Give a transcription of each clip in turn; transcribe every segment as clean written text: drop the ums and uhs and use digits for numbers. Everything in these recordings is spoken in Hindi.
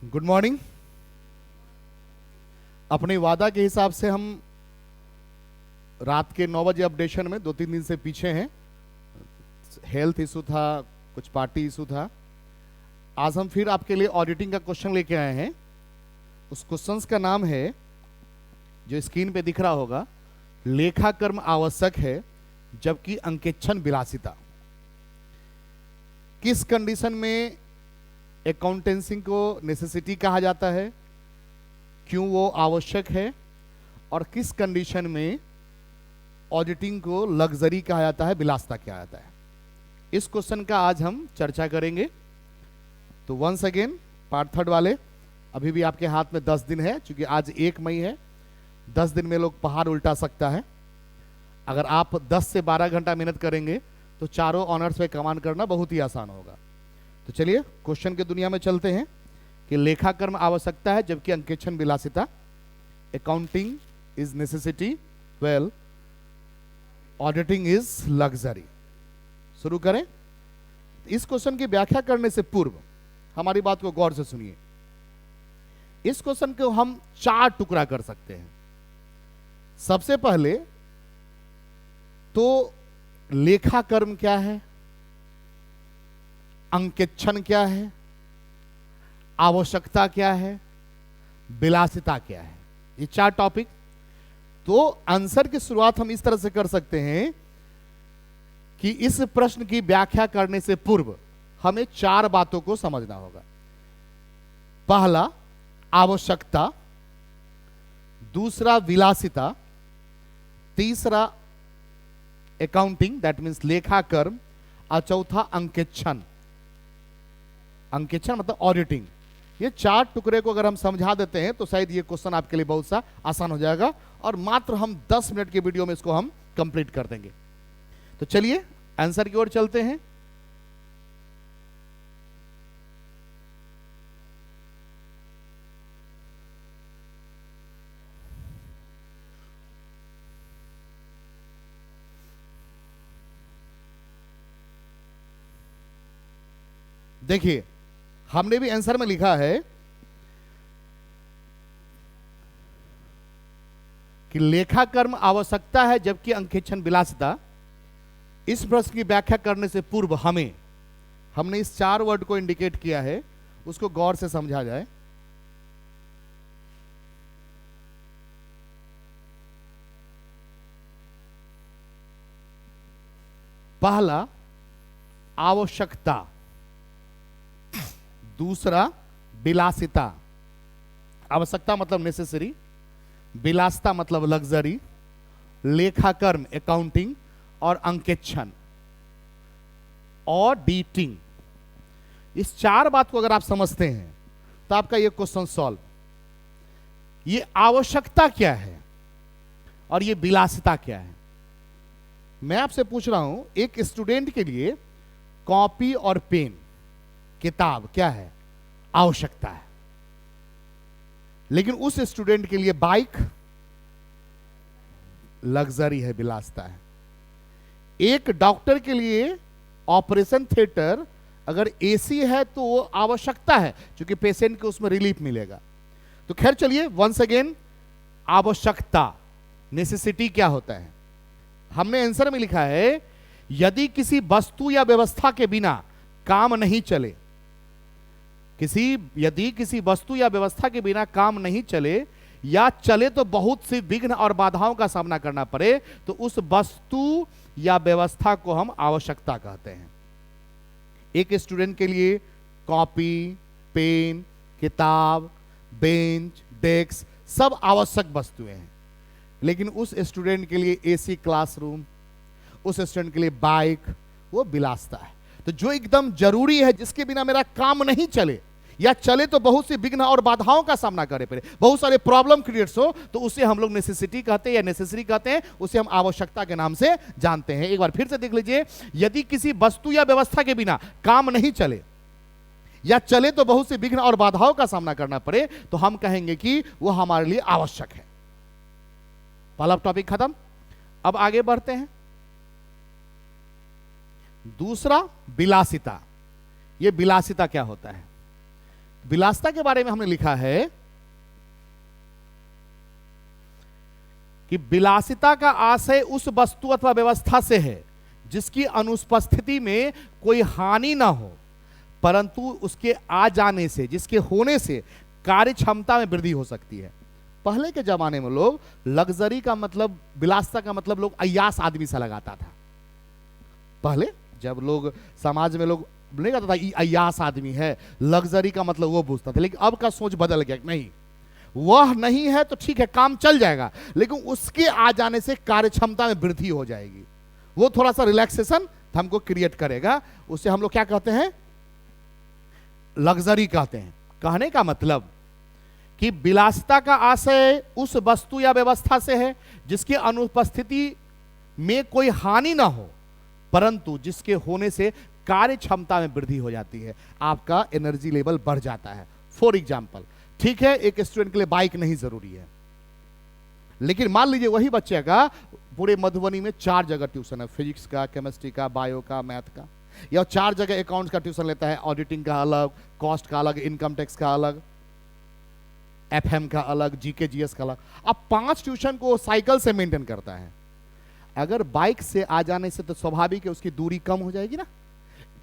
Good morning. अपने वादा के हिसाब से हम रात के 9 बजे अपडेशन में 2-3 दिन से पीछे हैं। हेल्थ इशू था, कुछ पार्टी इशू था। आज हम फिर आपके लिए ऑडिटिंग का क्वेश्चन लेके आए हैं। उस क्वेश्चंस का नाम है, जो स्क्रीन पे दिख रहा होगा, लेखा कर्म आवश्यक है जबकि अंकेक्षण विलासिता। किस कंडीशन में अकाउंटेंसी को नेसेसिटी कहा जाता है, क्यों वो आवश्यक है, और किस कंडीशन में ऑडिटिंग को लग्जरी कहा जाता है, विलासिता कहा जाता है। इस क्वेश्चन का आज हम चर्चा करेंगे। तो वंस अगेन पार्ट थर्ड वाले, अभी भी आपके हाथ में 10 दिन है, क्योंकि आज 1 मई है। 10 दिन में लोग पहाड़ उल्टा सकता है। अगर आप 10 से 12 घंटा मेहनत करेंगे तो चारों ऑनर्स में कमांड करना बहुत ही आसान होगा। तो चलिए क्वेश्चन की दुनिया में चलते हैं कि लेखा कर्म आवश्यकता है जबकि अंकेक्षण विलासिता। Accounting is necessity, well auditing is luxury. शुरू करें। इस क्वेश्चन की व्याख्या करने से पूर्व हमारी बात को गौर से सुनिए। इस क्वेश्चन को हम 4 टुकड़ा कर सकते हैं। सबसे पहले तो लेखा कर्म क्या है, अंकेक्षण क्या है, आवश्यकता क्या है, विलासिता क्या है, ये 4 टॉपिक। तो आंसर की शुरुआत हम इस तरह से कर सकते हैं कि इस प्रश्न की व्याख्या करने से पूर्व हमें 4 बातों को समझना होगा। पहला आवश्यकता, दूसरा विलासिता, तीसरा अकाउंटिंग दैट मीन्स लेखा कर्म, और चौथा अंकेक्षण। अंकेक्षण मतलब ऑडिटिंग। ये 4 टुकड़े को अगर हम समझा देते हैं तो शायद ये क्वेश्चन आपके लिए बहुत सा आसान हो जाएगा, और मात्र हम 10 मिनट के वीडियो में इसको हम कंप्लीट कर देंगे। तो चलिए आंसर की ओर चलते हैं। देखिए, हमने भी आंसर में लिखा है कि लेखा कर्म आवश्यकता है जबकि अंकेक्षण विलासिता। इस प्रश्न की व्याख्या करने से पूर्व हमने इस 4 वर्ड को इंडिकेट किया है, उसको गौर से समझा जाए। पहला आवश्यकता, दूसरा विलासिता। आवश्यकता मतलब नेसेसरी, विलासिता मतलब लग्जरी, लेखा कर्म अकाउंटिंग, और अंकेक्षण ऑडिटिंग। इस 4 बात को अगर आप समझते हैं तो आपका ये क्वेश्चन सॉल्व। ये आवश्यकता क्या है और ये विलासिता क्या है। मैं आपसे पूछ रहा हूं, एक स्टूडेंट के लिए कॉपी और पेन, किताब क्या है, आवश्यकता है। लेकिन उस स्टूडेंट के लिए बाइक लग्जरी है, विलासिता है। एक डॉक्टर के लिए ऑपरेशन थिएटर अगर एसी है तो वो आवश्यकता है, क्योंकि पेशेंट को उसमें रिलीफ मिलेगा। तो खैर चलिए वंस अगेन, आवश्यकता नेसेसिटी क्या होता है। हमने आंसर में लिखा है, यदि किसी वस्तु या व्यवस्था के बिना काम नहीं चले, यदि किसी वस्तु या व्यवस्था के बिना काम नहीं चले, या चले तो बहुत सी विघ्न और बाधाओं का सामना करना पड़े, तो उस वस्तु या व्यवस्था को हम आवश्यकता कहते हैं। एक स्टूडेंट के लिए कॉपी, पेन, किताब, बेंच, डेस्क सब आवश्यक वस्तुएं हैं। लेकिन उस स्टूडेंट के लिए एसी क्लासरूम, उस स्टूडेंट के लिए बाइक, वो विलासिता है। तो जो एकदम जरूरी है, जिसके बिना मेरा काम नहीं चले, या चले तो बहुत सी विघ्न और बाधाओं का सामना करे पड़े, बहुत सारे प्रॉब्लम क्रिएट्स हो, तो उसे हम लोग नेसेसिटी कहते हैं या नेसेसरी कहते हैं, उसे हम आवश्यकता के नाम से जानते हैं। एक बार फिर से देख लीजिए, यदि किसी वस्तु या व्यवस्था के बिना काम नहीं चले, या चले तो बहुत सी विघ्न और बाधाओं का सामना करना पड़े, तो हम कहेंगे कि वो हमारे लिए आवश्यक है। पहला टॉपिक खत्म। अब आगे बढ़ते हैं। दूसरा विलासिता। ये विलासिता क्या होता है? विलासिता के बारे में हमने लिखा है कि विलासिता का आशय उस वस्तु अथवा व्यवस्था से है जिसकी अनुपस्थिति में कोई हानि ना हो, परंतु उसके आ जाने से, जिसके होने से कार्य क्षमता में वृद्धि हो सकती है। पहले के जमाने में लोग लग्जरी का मतलब, विलासिता का मतलब लोग अय्यास आदमी से लगाता था। पहले जब लोग समाज में लोग नहीं कहता था ये अय्यास आदमी है, लग्जरी का मतलब वो पूछता था। लेकिन अब का सोच बदल गया, नहीं वह नहीं है तो ठीक है काम चल जाएगा, लेकिन उसके आ जाने से कार्य क्षमता में वृद्धि हो जाएगी, वो थोड़ा सा रिलैक्सेशन हमको क्रिएट करेगा। उसे हम लोग क्या कहते हैं, लग्जरी कहते हैं। कहने का मतलब कि विलासिता का आशय उस वस्तु या व्यवस्था से है जिसकी अनुपस्थिति में कोई हानि ना हो, परंतु जिसके होने से कार्य क्षमता में वृद्धि हो जाती है, आपका एनर्जी लेवल बढ़ जाता है। फॉर एग्जाम्पल, ठीक है एक स्टूडेंट के लिए बाइक नहीं जरूरी है, लेकिन मान लीजिए वही बच्चे का पूरे मधुबनी में 4 जगह ट्यूशन है, फिजिक्स का, केमिस्ट्री का, बायो का, मैथ का, या 4 जगह अकाउंट्स का ट्यूशन लेता है, ऑडिटिंग का अलग, कॉस्ट का अलग, इनकम टैक्स का अलग, एफएम का अलग, जीके जीएस का अलग। अब 5 ट्यूशन को साइकिल से मेंटेन करता है। अगर बाइक से आ जाने से तो स्वाभाविक है उसकी दूरी कम हो जाएगी ना।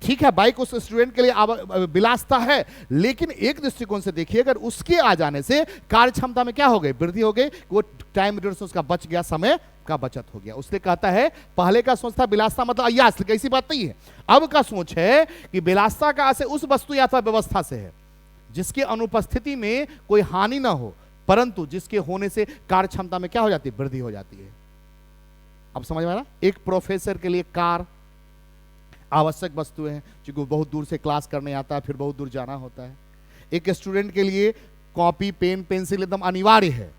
ठीक है बाइक उस स्टूडेंट के लिए विलासिता है, लेकिन एक दृष्टिकोण से देखिए अगर उसके आ जाने से कार्य क्षमता में क्या हो गई, वृद्धि हो गई, वो टाइम रिसोर्स उसका बच गया, समय का बचत हो गया। उसने कहता है पहले का सोच था विलासिता मतलब अय्यास, ऐसी बात नहीं है। अब का सोच है कि विलासिता का आशय उस वस्तु या व्यवस्था से है जिसकी अनुपस्थिति में कोई हानि ना हो, परंतु जिसके होने से कार्य क्षमता में क्या हो जाती है, वृद्धि हो जाती है। अब समझ में आ रहा? एक प्रोफेसर के लिए कार आवश्यक वस्तु है, क्योंकि बहुत दूर से क्लास करने आता है, फिर बहुत दूर जाना होता है। एक स्टूडेंट के लिए कॉपी, पेन, पेंसिल एकदम अनिवार्य है,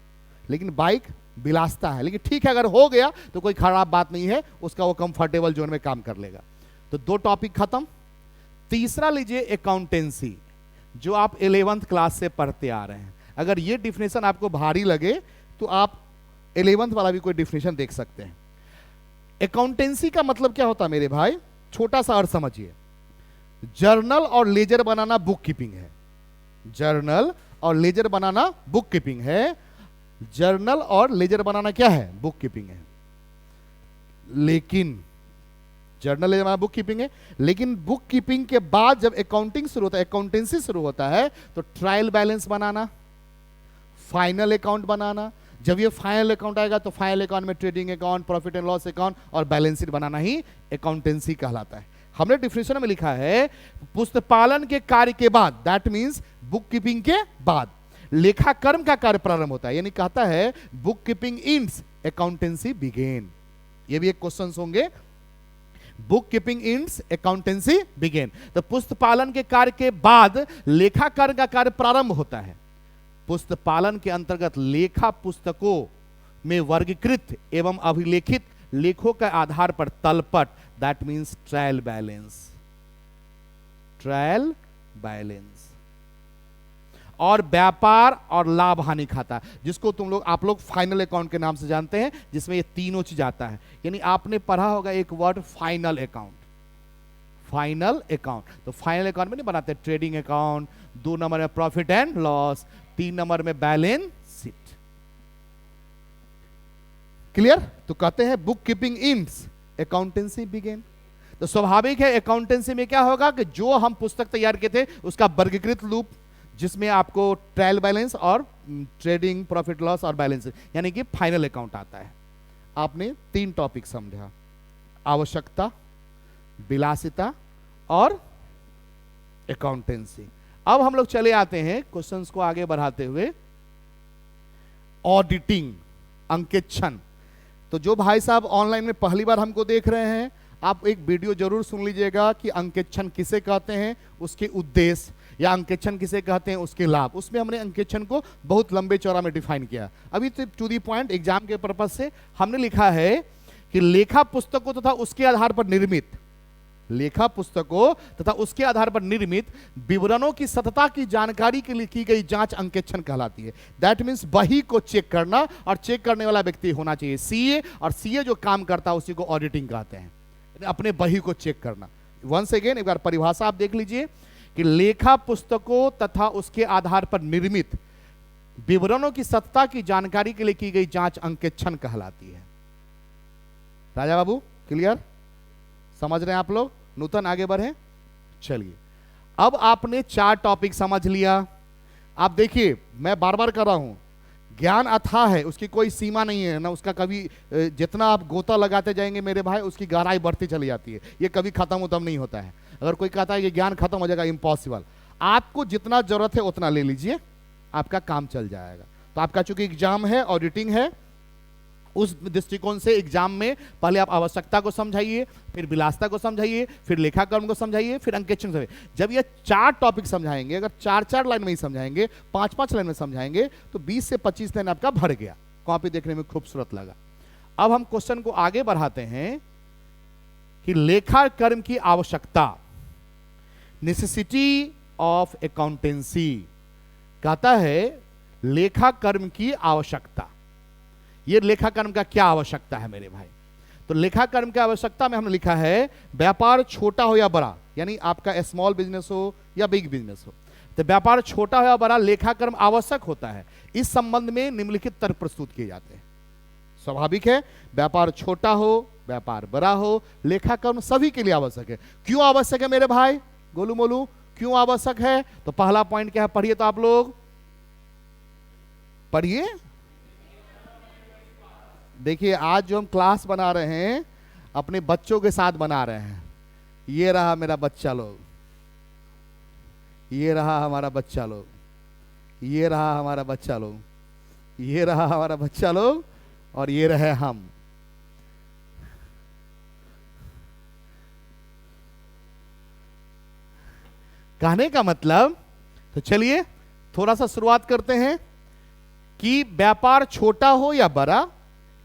लेकिन बाइक विलासिता है। लेकिन ठीक है अगर हो गया तो कोई खराब बात नहीं है, उसका वो कंफर्टेबल जोन में काम कर लेगा। तो 2 टॉपिक खत्म। तीसरा लीजिए अकाउंटेंसी, जो आप 11th क्लास से पढ़ते आ रहे हैं। अगर ये डिफिनेशन आपको भारी लगे तो आप 11th वाला भी कोई डिफिनेशन देख सकते हैं। अकाउंटेंसी का मतलब क्या होता है मेरे भाई, छोटा सा अर्थ समझिए। जर्नल और लेजर बनाना बुक कीपिंग है। जर्नल और लेजर बनाना बुक कीपिंग है। जर्नल और लेजर बनाना क्या है, बुक कीपिंग है। लेकिन जर्नल लेजर बनाना बुक कीपिंग है, लेकिन बुक कीपिंग के बाद जब अकाउंटिंग शुरू होता है, अकाउंटेंसी शुरू होता है, तो ट्रायल बैलेंस बनाना, फाइनल अकाउंट बनाना। जब ये फाइनल अकाउंट आएगा तो फाइनल अकाउंट में trading account, profit and loss account और बैलेंस शीट बनाना ही अकाउंटेंसी कहलाता है। हमने डिफिनेशन में लिखा है पुस्तपालन के कार्य के बाद, दैट मींस बुक कीपिंग के बाद लेखा कर्म का कार्य प्रारंभ होता है। यानी कहता है book keeping ends, accountancy begin. ये भी एक क्वेश्चन होंगे, book keeping ends, accountancy begin. तो पुस्तपालन के कार्य के बाद लेखा कर्म का कार्य प्रारंभ होता है। पुस्तपालन के अंतर्गत लेखा पुस्तकों में वर्गीकृत एवं अभिलेखित लेखों के आधार पर तलपट, that means trial balance, trial balance और व्यापार और लाभ हानि खाता, जिसको आप लोग फाइनल अकाउंट के नाम से जानते हैं, जिसमें ये तीनों चीज आता है। यानी आपने पढ़ा होगा एक word final account. Final account, तो फाइनल अकाउंट में नहीं बनाते ट्रेडिंग अकाउंट, 2 नंबर में प्रॉफिट एंड लॉस, 3 नंबर में बैलेंस शीट। क्लियर? तो कहते हैं book keeping ends, accountancy begin. तो स्वाभाविक है अकाउंटेंसी में क्या होगा कि जो हम पुस्तक तैयार किए थे उसका वर्गीकृत रूप, जिसमें आपको ट्रायल बैलेंस और ट्रेडिंग, प्रॉफिट लॉस और बैलेंस यानी कि फाइनल अकाउंट आता है। आपने 3 टॉपिक समझा, आवश्यकता, विलासिता और अकाउंटेंसी। अब हम लोग चले आते हैं क्वेश्चंस को आगे बढ़ाते हुए, ऑडिटिंग, अंकेक्षण। तो जो भाई साहब ऑनलाइन में पहली बार हमको देख रहे हैं, आप एक वीडियो जरूर सुन लीजिएगा कि अंकेक्षण किसे कहते हैं, उसके उद्देश्य, या अंकेक्षण किसे कहते हैं, उसके लाभ। उसमें हमने अंकेक्षण को बहुत लंबे चौड़ा में डिफाइन किया। अभी तो टू दी पॉइंट एग्जाम के पर्पज से हमने लिखा है कि लेखा पुस्तकों तथा उसके आधार पर निर्मित, लेखा पुस्तकों तथा उसके आधार पर निर्मित विवरणों की सतता की जानकारी के लिए की गई जांच अंकेक्षण कहलाती है। दैट मींस बही को चेक करना, और चेक करने वाला व्यक्ति होना चाहिए सीए, और सीए जो काम करता है उसी को ऑडिटिंग कहते हैं, अपने बही को चेक करना। वंस अगेन एक बार परिभाषा आप देख लीजिए कि लेखा पुस्तकों तथा उसके आधार पर निर्मित विवरणों की सत्यता की जानकारी के लिए की गई जांच अंकेक्षण कहलाती है। राजा बाबू क्लियर, समझ रहे हैं आप लोग? नूतन आगे बढ़े। चलिए, अब आपने 4 टॉपिक समझ लिया। आप देखिए, मैं बार बार कर रहा हूं, ज्ञान अथाह है, उसकी कोई सीमा नहीं है ना, उसका कभी जितना आप गोता लगाते जाएंगे मेरे भाई, उसकी गहराई बढ़ती चली जाती है, ये कभी खत्म नहीं होता है। अगर कोई कहता है कि ज्ञान खत्म हो जाएगा, इम्पॉसिबल। आपको जितना जरूरत है उतना ले लीजिए, आपका काम चल जाएगा। तो आपका चूंकि एग्जाम है, ऑडिटिंग है, उस दृष्टिकोण से एग्जाम में पहले आप आवश्यकता को समझाइए, फिर विलासिता को समझाइए, फिर लेखाकर्म को समझाइए, फिर अंकेक्षण समझाइए। जब ये 4 टॉपिक समझाएंगे, अगर 4-4 लाइन में ही समझाएंगे, 5-5 लाइन में समझाएंगे, तो 20 से 25 लाइन आपका भर गया। कॉपी देखने में खूबसूरत लगा। अब हम क्वेश्चन को आगे बढ़ाते हैं कि लेखाकर्म की आवश्यकता, नेसेसिटी ऑफ अकाउंटेंसी। कहता है लेखाकर्म की आवश्यकता। ये लेखाकर्म का क्या आवश्यकता है मेरे भाई? तो लेखाकर्म की आवश्यकता में हमने लिखा है व्यापार छोटा हो या बड़ा, यानी आपका स्मॉल बिजनेस हो या बिग बिजनेस हो, तो व्यापार छोटा हो या बड़ा लेखाकर्म आवश्यक होता है। इस संबंध में निम्नलिखित तर्क प्रस्तुत किए जाते हैं। स्वाभाविक है, व्यापार छोटा हो, व्यापार बड़ा हो, लेखाकर्म सभी के लिए आवश्यक है। क्यों आवश्यक है मेरे भाई? गोलू मोलू, क्यों आवश्यक है? तो पहला पॉइंट क्या है, पढ़िए तो आप लोग पढ़िए। देखिए, आज जो हम क्लास बना रहे हैं अपने बच्चों के साथ बना रहे हैं। ये रहा मेरा बच्चा लोग, ये रहा हमारा बच्चा लोग, ये रहा हमारा बच्चा लोग, ये रहा हमारा बच्चा लोग, और ये रहे हम। कहने का मतलब, तो चलिए थोड़ा सा शुरुआत करते हैं कि व्यापार छोटा हो या बड़ा,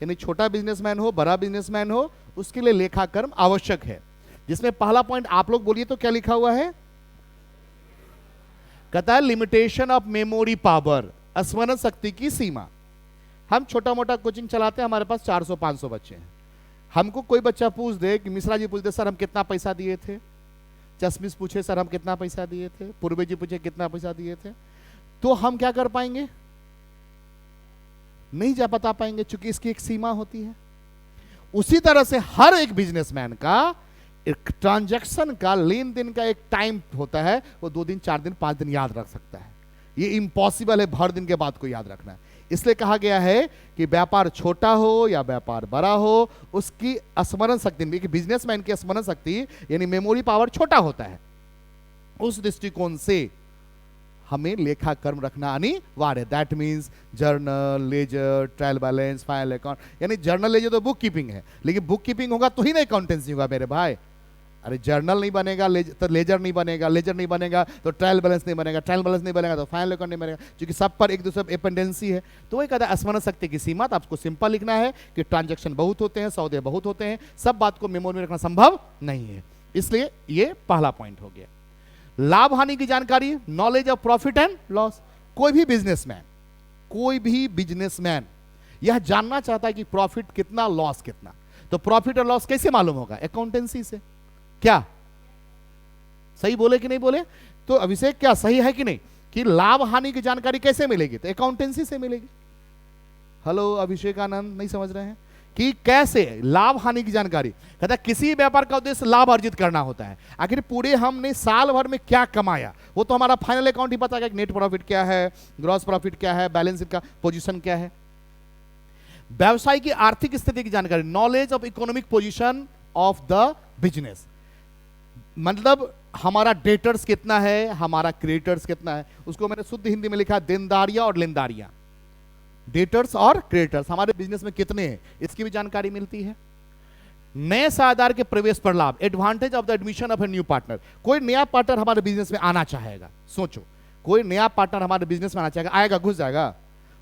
यानी छोटा बिजनेसमैन हो, बड़ा बिजनेसमैन हो, उसके लिए लेखाकर्म आवश्यक है। जिसमें पहला पॉइंट आप लोग बोलिए तो क्या लिखा हुआ है? कहता है लिमिटेशन ऑफ मेमोरी पावर, स्मरण शक्ति की सीमा। हम छोटा मोटा कोचिंग चलाते हैं, हमारे पास 400-500 बच्चे हैं। हमको कोई बच्चा पूछ दे कि मिश्रा जी पूछ दे सर हम कितना पैसा दिए थे, चश्मिश पूछे सर हम कितना पैसा दिए थे, पूर्वे जी पूछे कितना पैसा दिए थे, तो हम क्या कर पाएंगे? नहीं जा बता पाएंगे, क्योंकि इसकी एक सीमा होती है। उसी तरह से हर एक बिजनेसमैन का एक ट्रांजैक्शन का, लेन देन का एक टाइम होता है, वो 2 दिन 4 दिन 5 दिन याद रख सकता है। ये इम्पॉसिबल है भर दिन के बाद को याद रखना। इसलिए कहा गया है कि व्यापार छोटा हो या व्यापार बड़ा हो, उसकी स्मरण शक्ति, बिजनेसमैन की स्मरण शक्ति यानी मेमोरी पावर छोटा होता है। उस दृष्टिकोण से हमें लेखाकर्म रखना अनिवार्य। That means journal, ledger, trial balance, final account. यानी जर्नल लेजर तो बुक कीपिंग है, लेकिन बुक कीपिंग होगा तो ही ना अकाउंटेंसी होगा मेरे भाई। अरे जर्नल नहीं बनेगा तो लेजर नहीं बनेगा, लेजर नहीं बनेगा तो ट्रायल बैलेंस नहीं बनेगा, ट्रायल बैलेंस नहीं बनेगा तो फाइनल अकाउंट नहीं बनेगा, क्योंकि सब पर एक दूसरे डिपेंडेंसी है। तो वही कहता है स्मरण शक्ति की सीमा। तो आपको सिंपल लिखना है कि ट्रांजैक्शन बहुत होते हैं, सौदे बहुत होते हैं, सब बात को मेमोरी में रखना संभव नहीं है। इसलिए ये पहला पॉइंट हो गया। लाभ हानि की जानकारी, knowledge of profit and loss. कोई भी बिजनेसमैन यह जानना चाहता है कि प्रॉफिट कितना, लॉस कितना। तो प्रॉफिट और लॉस कैसे मालूम होगा? अकाउंटेंसी से। क्या सही बोले कि नहीं बोले? तो अभिषेक क्या सही है कि नहीं कि लाभ हानि की जानकारी कैसे मिलेगी? तो अकाउंटेंसी से मिलेगी। हेलो अभिषेक आनंद, नहीं समझ रहे हैं कि कैसे लाभ हानि की जानकारी? कहता है किसी व्यापार का उद्देश्य लाभ अर्जित करना होता है। आखिर पूरे हमने साल भर में क्या कमाया, वो तो हमारा फाइनल अकाउंट ही बताएगा। नेट प्रॉफिट क्या है, ग्रॉस प्रॉफिट क्या है, बैलेंस शीट का पोजीशन क्या है। व्यवसाय की आर्थिक स्थिति की जानकारी, knowledge of economic position of the business. मतलब हमारा डेटर्स कितना है, हमारा क्रेडिटर्स कितना है। उसको मैंने शुद्ध हिंदी में लिखा देनदारियां और लेनदारियां। डेटर्स और क्रेडिटर्स हमारे बिजनेस में कितने हैं, इसकी भी जानकारी मिलती है। नए साझेदार के प्रवेश पर लाभ, advantage of the admission of a new partner. कोई नया पार्टनर हमारे बिजनेस में आना चाहेगा, सोचो कोई नया पार्टनर हमारे बिजनेस में आना चाहेगा, आएगा, घुस जाएगा,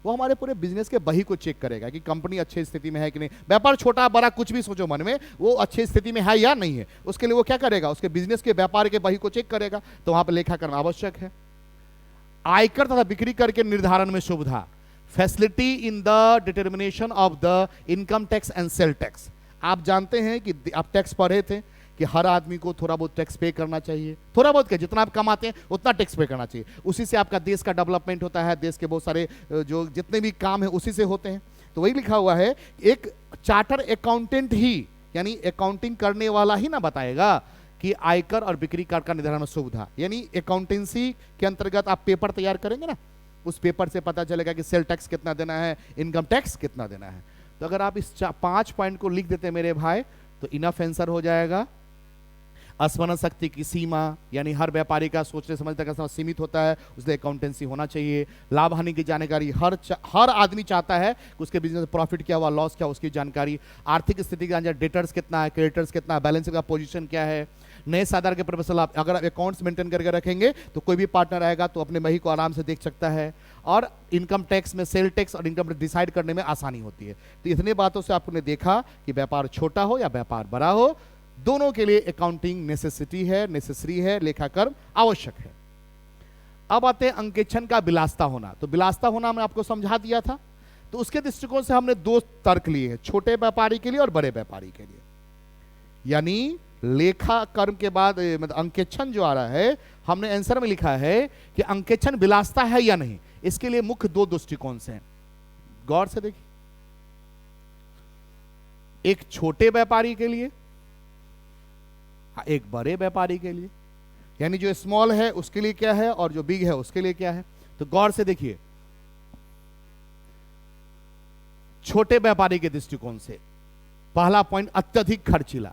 वो हमारे पूरे बिजनेस के बही को चेक करेगा कि कंपनी अच्छी स्थिति में है कि नहीं। व्यापार छोटा बड़ा कुछ भी सोचो मन में, वो अच्छी स्थिति में है या नहीं है, उसके लिए वो क्या करेगा? उसके बिजनेस के व्यापार के बही को चेक करेगा। तो वहां पर लेखाकर्म आवश्यक है। आयकर तथा बिक्री कर के निर्धारण में सुविधा, facility in the determination of the income tax and sale tax. आप जानते हैं कि आप टैक्स पढ़े थे कि हर आदमी को थोड़ा बहुत टैक्स पे करना चाहिए, थोड़ा बहुत क्या, जितना आप कमाते हैं उतना टैक्स पे करना चाहिए, उसी से आपका देश का डेवलपमेंट होता है, देश के बहुत सारे जो जितने भी काम है उसी से होते हैं। तो वही लिखा हुआ है, एक चार्टर अकाउंटेंट ही यानी अकाउंटिंग करने वाला ही ना बताएगा कि आयकर और बिक्री कर का निर्धारण में सुविधा, यानी अकाउंटेंसी के अंतर्गत आप पेपर तैयार करेंगे ना, उस पेपर से पता चलेगा कि सेल टैक्स कितना देना है, इनकम टैक्स कितना देना है। तो अगर आप इस 5 पॉइंट को लिख देते मेरे भाई तो इनफ आंसर हो जाएगा। स्मरण शक्ति की सीमा, यानी हर व्यापारी का सोचने समझने का समय सीमित होता है, उसलिए अकाउंटेंसी होना चाहिए। लाभ हानि की जानकारी हर आदमी चाहता है कि उसके बिजनेस में प्रॉफिट क्या हुआ, लॉस क्या, उसकी जानकारी। आर्थिक स्थिति की जानकारी, डेटर्स कितना है, क्रेडिटर्स कितना है, बैलेंस का पोजीशन क्या है। नए साधारण के पर्पस से अगर आप अकाउंट्स मेंटेन करके रखेंगे तो कोई भी पार्टनर आएगा तो अपने वही को आराम से देख सकता है, और इनकम टैक्स में सेल टैक्स और इनकम टैक्स डिसाइड करने में आसानी होती है। तो इतने बातों से आपने देखा कि व्यापार छोटा हो या व्यापार बड़ा हो, दोनों के लिए अकाउंटिंग नेसेसिटी है, नेसेसरी है, लेखाकर्म आवश्यक है। अब आते हैं अंकेक्षण का विलासिता होना। तो विलासिता होना मैं आपको समझा दिया था, तो उसके दृष्टिकोण से हमने 2 तर्क लिए हैं, छोटे व्यापारी के लिए और बड़े व्यापारी के लिए। यानी लेखा कर्म के बाद मतलब अंकेक्षण जो आ रहा है, हमने आंसर में लिखा है कि अंकेक्षण विलासिता है या नहीं। इसके लिए मुख्य 2 दृष्टिकोण से हैं, गौर से देखिए। एक छोटे व्यापारी के लिए, एक बड़े व्यापारी के लिए, यानी जो स्मॉल है उसके लिए क्या है और जो बिग है उसके लिए क्या है। तो गौर से देखिए, छोटे व्यापारी के दृष्टिकोण से पहला पॉइंट अत्यधिक खर्चीला।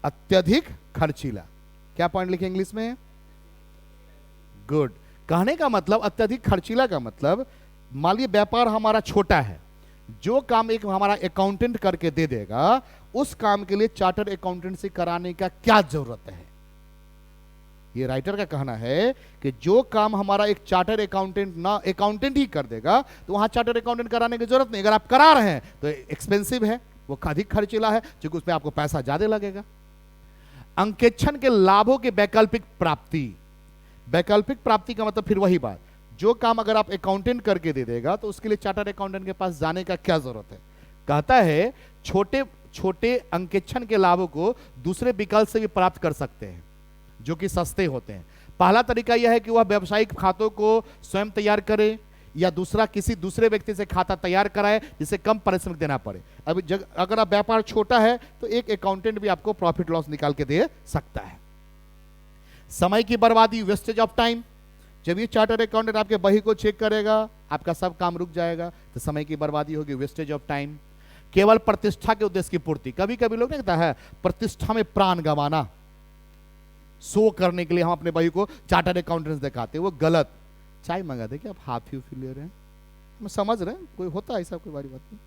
अत्यधिक खर्चीला क्या पॉइंट लिखे इंग्लिश में? गुड। कहने का मतलब अत्यधिक खर्चीला का मतलब, मान लीजिए व्यापार हमारा छोटा है, जो काम एक हमारा अकाउंटेंट करके दे देगा, उस काम के लिए चार्टर्ड अकाउंटेंट से कराने का क्या जरूरत है। ये राइटर का कहना है कि जो काम हमारा एक चार्टर्ड अकाउंटेंट ही कर देगा, तो वहां चार्टर्ड अकाउंटेंट कराने की जरूरत नहीं। अगर आप करा रहे हैं तो एक्सपेंसिव है, वो अधिक खर्चीला है, क्योंकि उसमें आपको पैसा ज्यादा लगेगा। अंकेक्षण के लाभों की वैकल्पिक प्राप्ति। वैकल्पिक प्राप्ति का मतलब फिर वही बात, जो काम अगर आप अकाउंटेंट करके दे देगा तो उसके लिए चार्टर्ड अकाउंटेंट के पास जाने का क्या जरूरत है। कहता है छोटे छोटे अंकेक्षण के लाभों को दूसरे विकल्प से भी प्राप्त कर सकते हैं, जो कि सस्ते होते हैं। पहला तरीका यह है कि वह व्यावसायिक खातों को स्वयं तैयार करे, या दूसरा किसी दूसरे व्यक्ति से खाता तैयार कराए जिसे कम परिश्रम देना पड़े। अब अगर आप व्यापार छोटा है तो एक अकाउंटेंट भी आपको प्रॉफिट लॉस निकाल के दे सकता है। समय की बर्बादी, वेस्टेज ऑफ टाइम। जब ये चार्टर्ड अकाउंटेंट आपके बही को चेक करेगा, आपका सब काम रुक जाएगा, तो समय की बर्बादी होगी, वेस्टेज ऑफ टाइम। केवल प्रतिष्ठा के उद्देश्य की पूर्ति। कभी कभी लोग नहीं कहता है प्रतिष्ठा में प्राण गंवाना, शो करने के लिए हम अपने बही को चार्टर्ड अकाउंटेंट दिखाते, वो गलत। चाय मंगा दे, क्या आप हाफ ही ले रहे हैं, मैं समझ रहे हैं, कोई होता है ऐसा, कोई बड़ी बात नहीं।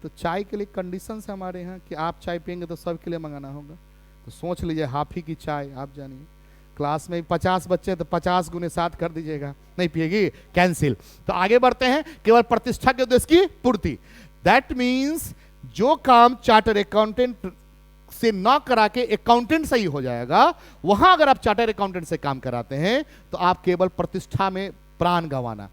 तो चाय के लिए कंडीशन है हमारे यहाँ कि आप चाय पियेंगे तो सबके लिए मंगाना होगा। तो सोच लीजिए, हाफ ही की चाय आप जानिए, क्लास में 50 बच्चे तो 50 गुने 7 कर दीजिएगा, नहीं पिएगी, कैंसिल। तो आगे बढ़ते हैं, केवल प्रतिष्ठा के उद्देश्य की पूर्ति। दैट मीन्स जो काम चार्टर्ड अकाउंटेंट से ना करा के अकाउंटेंट से ही हो जाएगा, वहां अगर आप चार्टर्ड अकाउंटेंट से काम कराते हैं तो आप केवल प्रतिष्ठा में प्राण गंवाना।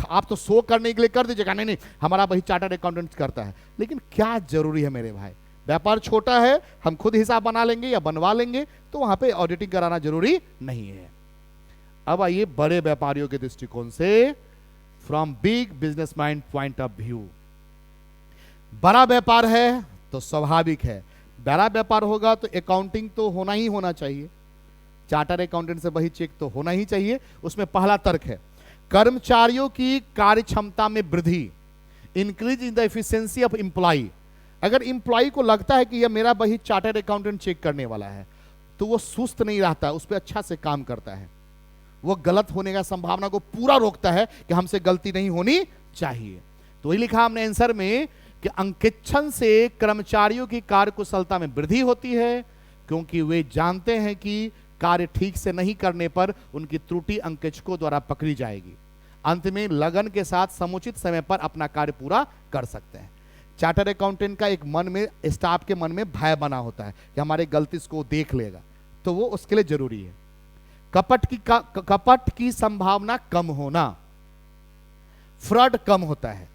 आप तो शो करने के लिए कर दीजिएगा, नहीं नहीं हमारा वही चार्टर्ड अकाउंटेंट करता है, लेकिन क्या जरूरी है मेरे भाई। व्यापार छोटा है, हम खुद हिसाब बना लेंगे या बनवा लेंगे, तो वहां पे ऑडिटिंग कराना जरूरी नहीं है। अब आइए बड़े व्यापारियों के दृष्टिकोण से, from big business mind point of view. बड़ा व्यापार है तो स्वाभाविक है, बड़ा व्यापार होगा तो अकाउंटिंग तो होना ही होना चाहिए, चार्टर्ड अकाउंटेंट से वही चेक तो होना ही चाहिए। उसमें पहला तर्क है कर्मचारियों की कार्य क्षमता में वृद्धि, increase in the efficiency of employ. अगर एम्प्लॉय को लगता है कि यह मेरा वही चार्टर्ड अकाउंटेंट चेक करने वाला है, तो वो सुस्त नहीं रहता, उस पर अच्छा से काम करता है, वो गलत होने का संभावना को पूरा रोकता है कि हमसे गलती नहीं होनी चाहिए। तो वही लिखा हमने आंसर में कि अंकेक्षण से कर्मचारियों की कार्य कुशलता में वृद्धि होती है, क्योंकि वे जानते हैं कि कार्य ठीक से नहीं करने पर उनकी त्रुटि अंकेक्षकों द्वारा पकड़ी जाएगी। अंत में लगन के साथ समुचित समय पर अपना कार्य पूरा कर सकते हैं। चार्टर्ड अकाउंटेंट का एक मन में, स्टाफ के मन में भय बना होता है कि हमारे गलती को देख लेगा, तो वो उसके लिए जरूरी है। कपट की संभावना कम होना, फ्रॉड कम होता है।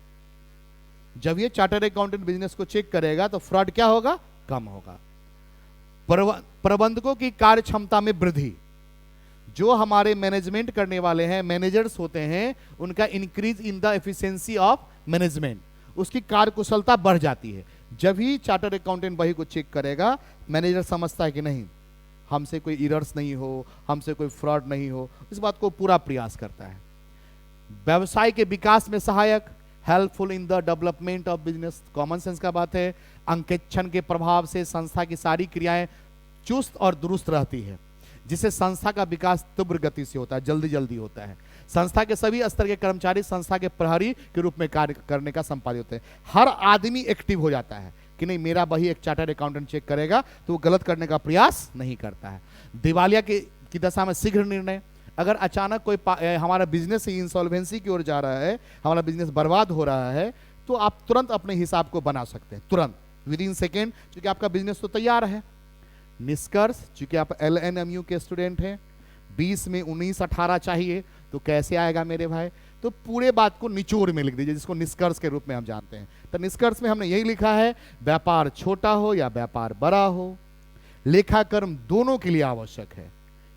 जब ये चार्टर्ड अकाउंटेंट बिजनेस को चेक करेगा तो फ्रॉड क्या होगा? कम होगा। प्रबंधकों की कार्य क्षमता में वृद्धि, जो हमारे मैनेजमेंट करने वाले हैं, मैनेजर्स होते हैं, उनका increase in the efficiency of management, उसकी कार्यकुशलता बढ़ जाती है। जब ही चार्टर्ड अकाउंटेंट बही को चेक करेगा, मैनेजर समझता है कि नहीं, हमसे कोई एरर्स नहीं हो, हमसे कोई फ्रॉड नहीं हो, इस बात को पूरा प्रयास करता है। व्यवसाय के विकास में सहायक, helpful in the development of business, common sense का बात है। अंकेक्षण के प्रभाव से संस्था की सारी क्रियाएं चुस्त और दुरुस्त रहती है, जिससे संस्था का विकास तीव्र गति से होता है, जल्दी जल्दी होता है। संस्था के सभी स्तर के कर्मचारी संस्था के प्रहरी के रूप में कार्य करने का संपादित होते हैं। हर आदमी एक्टिव हो जाता है कि नहीं, मेरा बही एक चार्टर्ड अकाउंटेंट चेक करेगा, तो वो गलत करने का प्रयास नहीं करता है। दिवालिया की दशा में शीघ्र निर्णय, अगर अचानक कोई हमारा बिजनेस ही इंसॉल्वेंसी की ओर जा रहा है, हमारा बिजनेस बर्बाद हो रहा है, तो आप तुरंत अपने हिसाब को बना सकते हैं, तुरंत विद इन सेकेंड, क्योंकि आपका बिजनेस तो तैयार है। निष्कर्ष, चूंकि आप LNMU के स्टूडेंट हैं, 20 में 19-18 चाहिए, तो कैसे आएगा मेरे भाई? तो पूरे बात को निचोड़ में लिख दीजिए, जिसको निष्कर्ष के रूप में हम जानते हैं। तो निष्कर्ष में हमने यही लिखा है, व्यापार छोटा हो या व्यापार बड़ा हो, लेखाकर्म दोनों के लिए आवश्यक है।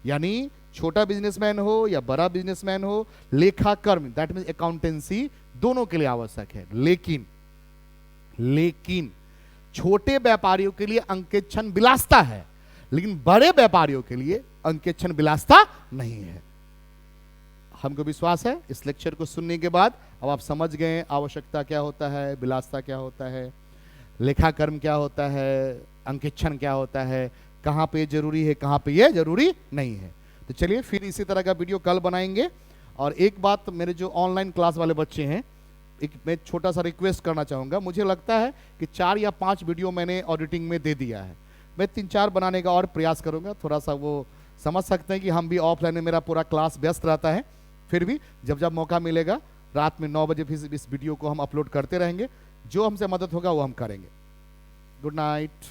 यानी छोटा बिजनेसमैन हो या बड़ा बिजनेसमैन हो, लेखाकर्म दैट मींस अकाउंटेंसी दोनों के लिए आवश्यक है। लेकिन छोटे व्यापारियों के लिए अंकेक्षण विलासिता है, लेकिन बड़े व्यापारियों के लिए अंकेक्षण विलासिता नहीं है। हमको विश्वास है इस लेक्चर को सुनने के बाद अब आप समझ गए आवश्यकता क्या होता है, विलासिता क्या होता है, लेखाकर्म क्या होता है, अंकेक्षण क्या होता है, कहाँ पे जरूरी है, कहाँ पे ये जरूरी नहीं है। तो चलिए फिर इसी तरह का वीडियो कल बनाएंगे। और एक बात, मेरे जो ऑनलाइन क्लास वाले बच्चे हैं, एक मैं छोटा सा रिक्वेस्ट करना चाहूँगा। मुझे लगता है कि 4 या 5 वीडियो मैंने ऑडिटिंग में दे दिया है, मैं 3-4 बनाने का और प्रयास करूँगा। थोड़ा सा वो समझ सकते हैं कि हम भी ऑफलाइन में मेरा पूरा क्लास व्यस्त रहता है, फिर भी जब जब मौका मिलेगा रात में 9 बजे फिर इस वीडियो को हम अपलोड करते रहेंगे। जो हमसे मदद होगा वो हम करेंगे। Good night.